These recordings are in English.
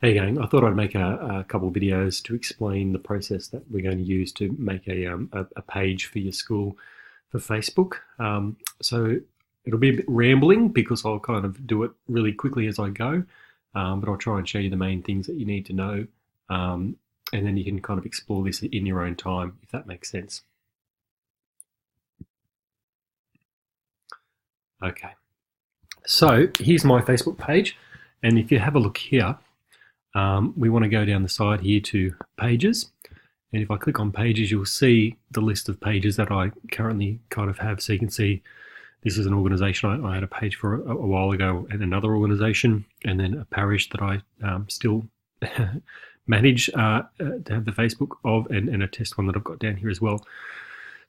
Hey gang, I thought I'd make a couple of videos to explain the process that we're going to use to make a page for your school for Facebook. So it'll be a bit rambling because I'll kind of do it really quickly as I go, but I'll try and show you the main things that you need to know, and then you can kind of explore this in your own time, if that makes sense. Okay, so here's my Facebook page, and if you have a look here, we want to go down the side here to pages, and if I click on pages, you'll see the list of pages that I currently kind of have. So you can see this is an organization I had a page for a while ago, and another organization, and then a parish that I still manage to have the Facebook of, and a test one that I've got down here as well.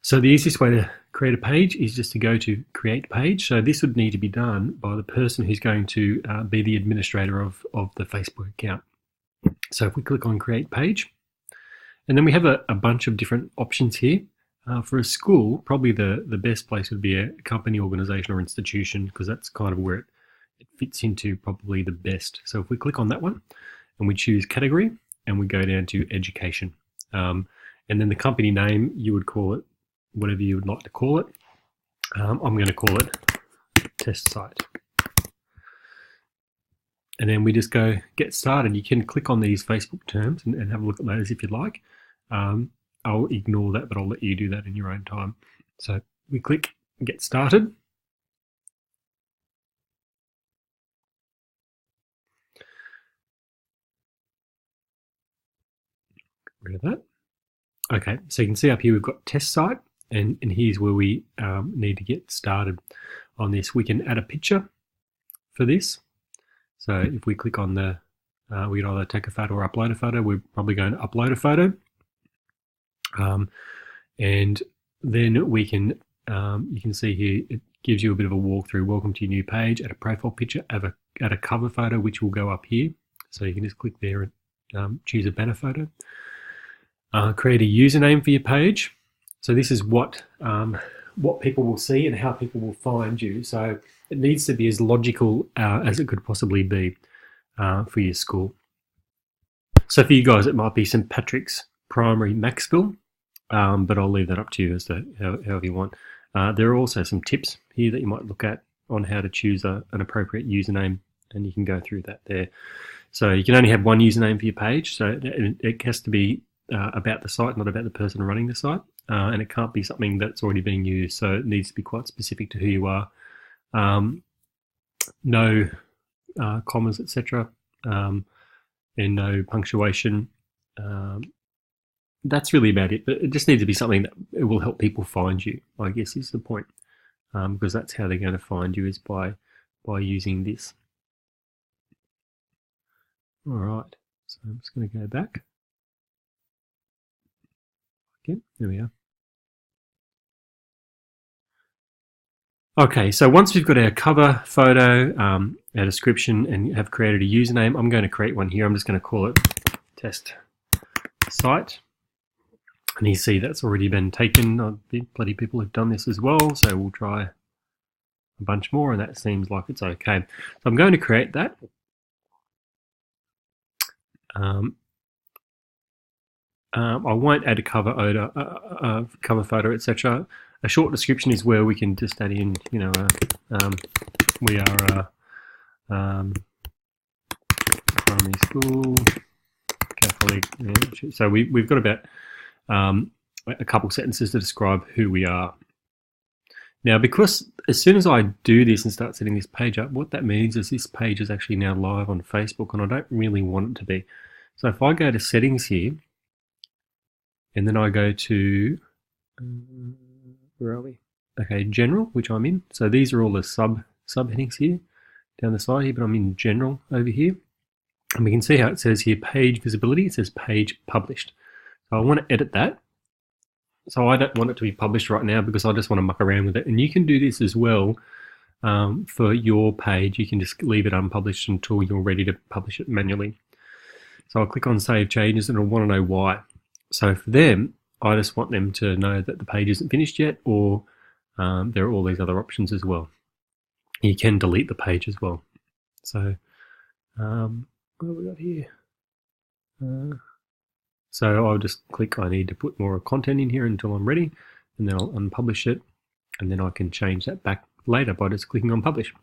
So the easiest way to create a page is just to go to create page. So this would need to be done by the person who's going to be the administrator of the Facebook account. So if we click on create page, and then we have a bunch of different options here. For a school, probably the best place would be a company, organization, or institution, because that's kind of where it fits into probably the best. So if we click on that one and we choose category and we go down to education, and then the company name, you would call it whatever you would like to call it. I'm going to call it test site. And then we just go get started. You can click on these Facebook terms and have a look at those if you'd like. I'll ignore that, but I'll let you do that in your own time. So we click get started. Get rid of that. Okay, so you can see up here we've got test site, and here's where we need to get started on this. We can add a picture for this. So if we click on the, we can either take a photo or upload a photo. We're probably going to upload a photo. And then we can, you can see here, it gives you a bit of a walkthrough. Welcome to your new page. Add a profile picture, add a cover photo, which will go up here. So you can just click there and choose a banner photo. Create a username for your page. So this is what people will see and how people will find you. So it needs to be as logical as it could possibly be for your school. So for you guys, it might be St. Patrick's Primary, Maxville, but I'll leave that up to you as to however you want. There are also some tips here that you might look at on how to choose an appropriate username, and you can go through that there. So you can only have one username for your page, so it has to be about the site, not about the person running the site, and it can't be something that's already being used, so it needs to be quite specific to who you are. No commas, etc., and no punctuation. That's really about it, but it just needs to be something that it will help people find you, I guess is the point, because that's how they're going to find you, is by using this. All right, so I'm just going to go back. Okay, there we are. Okay, so once we've got our cover photo, our description, and have created a username, I'm going to create one here. I'm just going to call it test site. And you see that's already been taken. Bloody people have done this as well, so we'll try a bunch more, and that seems like it's okay. So I'm going to create that. I won't add a cover photo, etc. A short description is where we can just add in, you know, we are primary school, Catholic. Yeah. So we've got about a couple sentences to describe who we are. Now, because as soon as I do this and start setting this page up, what that means is this page is actually now live on Facebook, and I don't really want it to be. So if I go to settings here, and then I go to, where are we? Okay, general, which I'm in. So these are all the subheadings here down the side here, but I'm in general over here. And we can see how it says here page visibility. It says page published. So I want to edit that. So I don't want it to be published right now because I just want to muck around with it. And you can do this as well for your page. You can just leave it unpublished until you're ready to publish it manually. So I'll click on Save Changes, and I'll want to know why. So for them, I just want them to know that the page isn't finished yet, or there are all these other options as well. You can delete the page as well. So what have we got here? So I'll just click I need to put more content in here until I'm ready, and then I'll unpublish it, and then I can change that back later by just clicking on publish.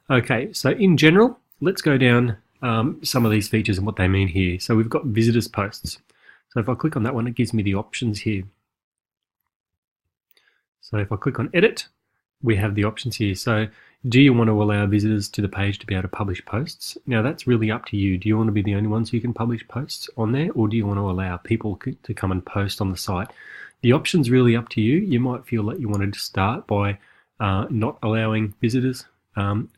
Okay, so in general, let's go down some of these features and what they mean here. So we've got visitors posts. So if I click on that one, it gives me the options here. So if I click on edit, we have the options here. So do you want to allow visitors to the page to be able to publish posts? Now that's really up to you. Do you want to be the only ones who can publish posts on there, or do you want to allow people to come and post on the site? The option's really up to you. You might feel that you wanted to start by not allowing visitors,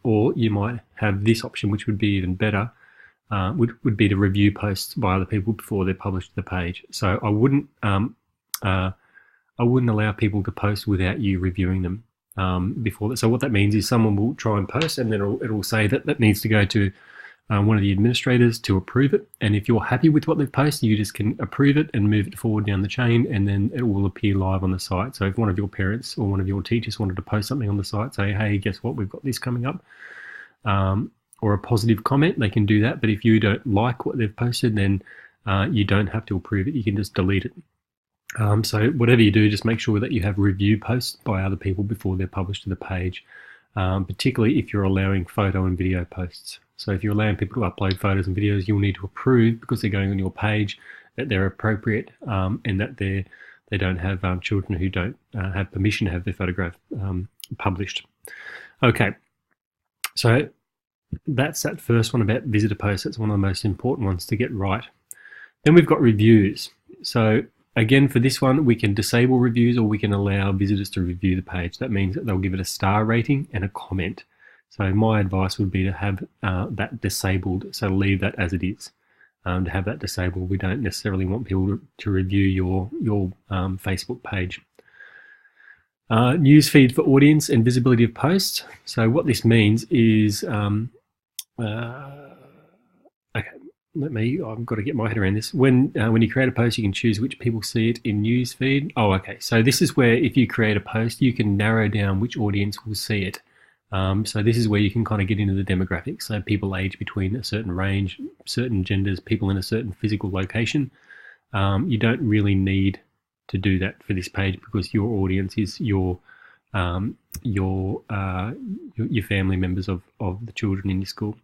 or you might have this option, which would be even better, would be to review posts by other people before they're published to the page. So I wouldn't allow people to post without you reviewing them before that. So what that means is someone will try and post, and then it'll say that needs to go to one of the administrators to approve it. And if you're happy with what they've posted, you just can approve it and move it forward down the chain, and then it will appear live on the site. So if one of your parents or one of your teachers wanted to post something on the site, say, hey, guess what, we've got this coming up, or a positive comment, they can do that. But if you don't like what they've posted, then you don't have to approve it. You can just delete it. So whatever you do, just make sure that you have review posts by other people before they're published to the page, particularly if you're allowing photo and video posts. So if you're allowing people to upload photos and videos, you'll need to approve, because they're going on your page, that they're appropriate, and that they don't have children who don't have permission to have their photograph published. Okay, so that's that first one about visitor posts. That's one of the most important ones to get right. Then we've got reviews. So again, for this one, we can disable reviews, or we can allow visitors to review the page. That means that they'll give it a star rating and a comment. So my advice would be to have that disabled, so leave that as it is. To have that disabled, we don't necessarily want people to review your Facebook page. Newsfeed for audience and visibility of posts. So what this means is, I've got to get my head around this. When you create a post, you can choose which people see it in newsfeed. Oh, okay. So this is where, if you create a post, you can narrow down which audience will see it. So this is where you can kind of get into the demographics. So people age between a certain range, certain genders, people in a certain physical location. You don't really need to do that for this page, because your audience is your family members of the children in your school.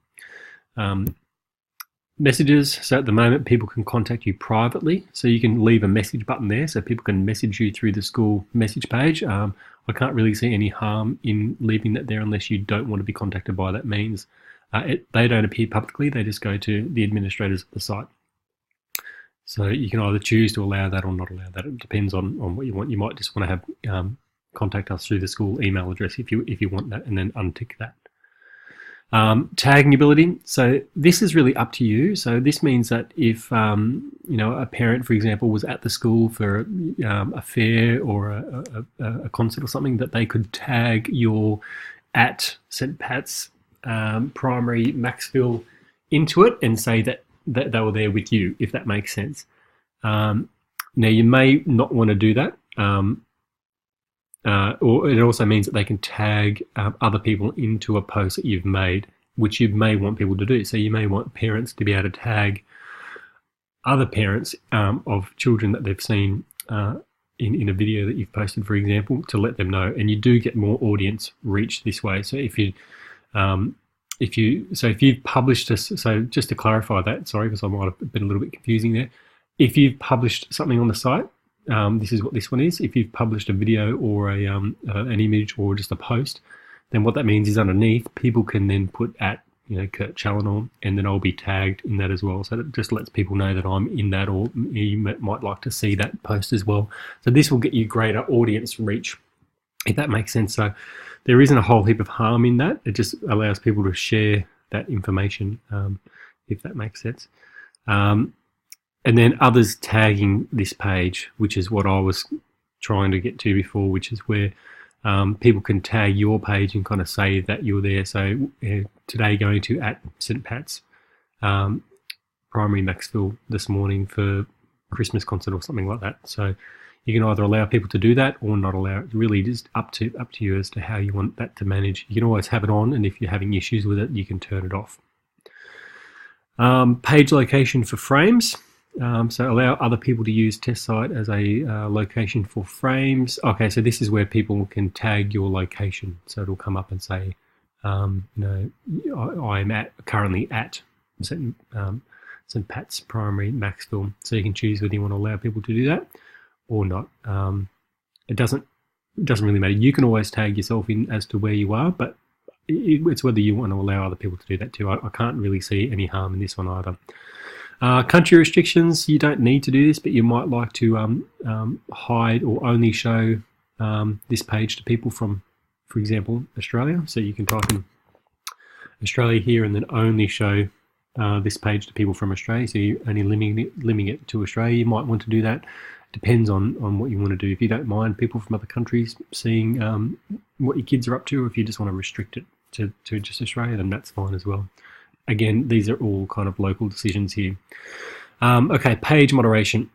Messages. So at the moment, people can contact you privately. So you can leave a message button there, so people can message you through the school message page. I can't really see any harm in leaving that there, unless you don't want to be contacted by that means. They don't appear publicly. They just go to the administrators of the site. So you can either choose to allow that or not allow that. It depends on what you want. You might just want to have contact us through the school email address if you want that, and then untick that. Tagging ability. So this is really up to you. So this means that if a parent, for example, was at the school for a fair or a concert or something, that they could tag your at St. Pat's Primary Maxville into it and say that they were there with you, if that makes sense. Now you may not want to do that. Or it also means that they can tag other people into a post that you've made, which you may want people to do. So you may want parents to be able to tag other parents of children that they've seen in a video that you've posted, for example, to let them know. And you do get more audience reach this way. So if you've published this, so just to clarify that, sorry, because I might have been a little bit confusing there. If you've published something on the site, this is what this one is. If you've published a video or an image or just a post, then what that means is underneath, people can then put at Kurt Challinor, and then I'll be tagged in that as well. So that just lets people know that I'm in that, or you might like to see that post as well. So this will get you greater audience reach, if that makes sense. So there isn't a whole heap of harm in that. It just allows people to share that information, if that makes sense. And then others tagging this page, which is what I was trying to get to before, which is where people can tag your page and kind of say that you're there. So today going to at St. Pat's Primary Maxville this morning for Christmas concert or something like that. So you can either allow people to do that or not allow it. It's really just up to you as to how you want that to manage. You can always have it on, and if you're having issues with it, you can turn it off. Page location for frames. So allow other people to use test site as a location for frames. Okay, so this is where people can tag your location. So it'll come up and say, I'm currently at St. Pat's Primary, Maxville. So you can choose whether you want to allow people to do that or not. It doesn't really matter. You can always tag yourself in as to where you are, but it's whether you want to allow other people to do that too. I can't really see any harm in this one either. Country restrictions, you don't need to do this, but you might like to hide or only show this page to people from, for example, Australia. So you can type in Australia here and then only show this page to people from Australia. So you're only limiting it to Australia. You might want to do that. Depends on what you want to do. If you don't mind people from other countries seeing what your kids are up to, or if you just want to restrict it to just Australia, then that's fine as well. Again, these are all kind of local decisions here. Okay, page moderation.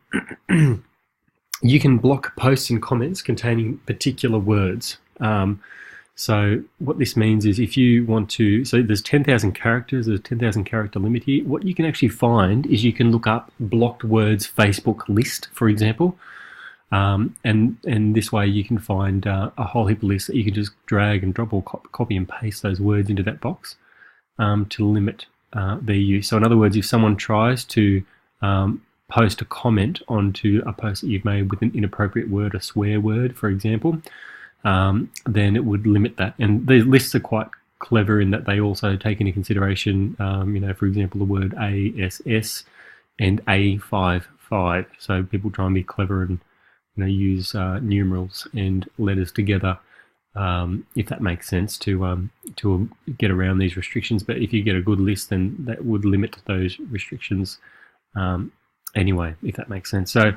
You can block posts and comments containing particular words. So what this means is if you want to, so there's 10,000 characters, there's a 10,000 character limit here. What you can actually find is you can look up blocked words Facebook list, for example. And this way you can find a whole heap of lists that you can just drag and drop or copy and paste those words into that box to limit their use. So in other words, if someone tries to post a comment onto a post that you've made with an inappropriate word, a swear word, for example, then it would limit that. And the lists are quite clever in that they also take into consideration, for example, the word ASS and A55. So people try and be clever and use numerals and letters together, if that makes sense, to get around these restrictions. But if you get a good list, then that would limit those restrictions anyway, if that makes sense. So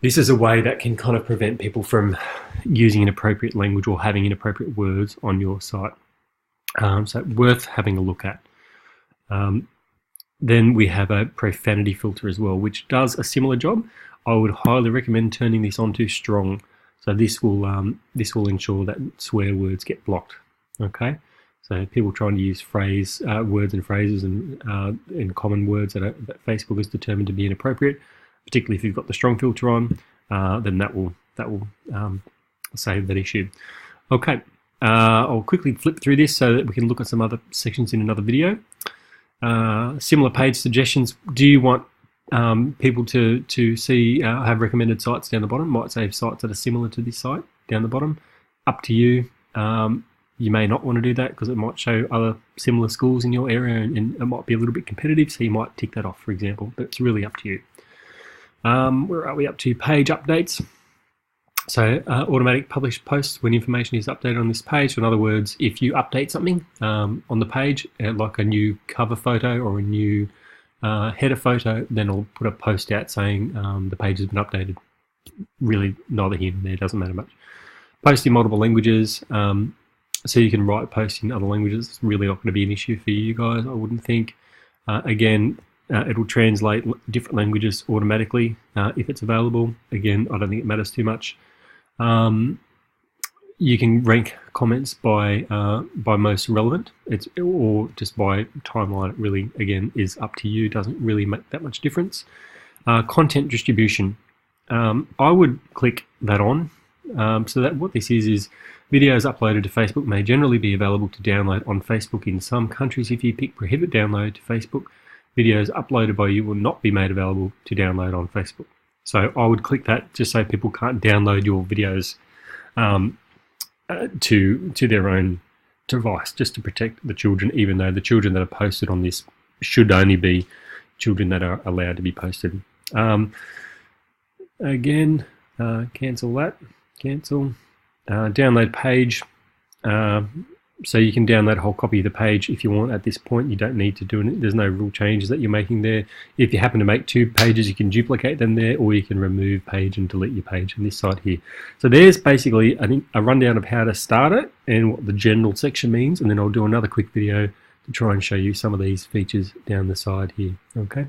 this is a way that can kind of prevent people from using inappropriate language or having inappropriate words on your site. So worth having a look at. Then we have a profanity filter as well, which does a similar job. I would highly recommend turning this on to strong. So this will ensure that swear words get blocked. Okay, so people trying to use words and phrases and common words that Facebook has determined to be inappropriate, particularly if you've got the strong filter on, then that will save that issue. Okay, I'll quickly flip through this so that we can look at some other sections in another video. Similar page suggestions. Do you want people to see have recommended sites down the bottom? Might save sites that are similar to this site down the bottom. Up to you. You may not want to do that because it might show other similar schools in your area and it might be a little bit competitive, so you might tick that off, for example, but it's really up to you. Where are we up to? Page updates. So automatic published posts when information is updated on this page. So in other words, if you update something on the page, like a new cover photo or a new header photo, then I'll put a post out saying the page has been updated. Really neither here nor there, doesn't matter much. Post in multiple languages. So you can write posts in other languages. It's really not going to be an issue for you guys, I wouldn't think. Again, it'll translate different languages automatically if it's available. Again, I don't think it matters too much. You can rank comments by most relevant, or just by timeline. It really, again, is up to you. Doesn't really make that much difference. Content distribution. I would click that on. So that what this is videos uploaded to Facebook may generally be available to download on Facebook in some countries. If you pick prohibit download to Facebook, videos uploaded by you will not be made available to download on Facebook. So I would click that just so people can't download your videos to their own device, just to protect the children, even though the children that are posted on this should only be children that are allowed to be posted. Again, cancel that. Cancel. Download page. So you can download a whole copy of the page if you want at this point. You don't need to do it. There's no rule changes that you're making there. If you happen to make 2 pages, you can duplicate them there, or you can remove page and delete your page on this side here. So there's basically a rundown of how to start it and what the general section means, and then I'll do another quick video to try and show you some of these features down the side here. Okay.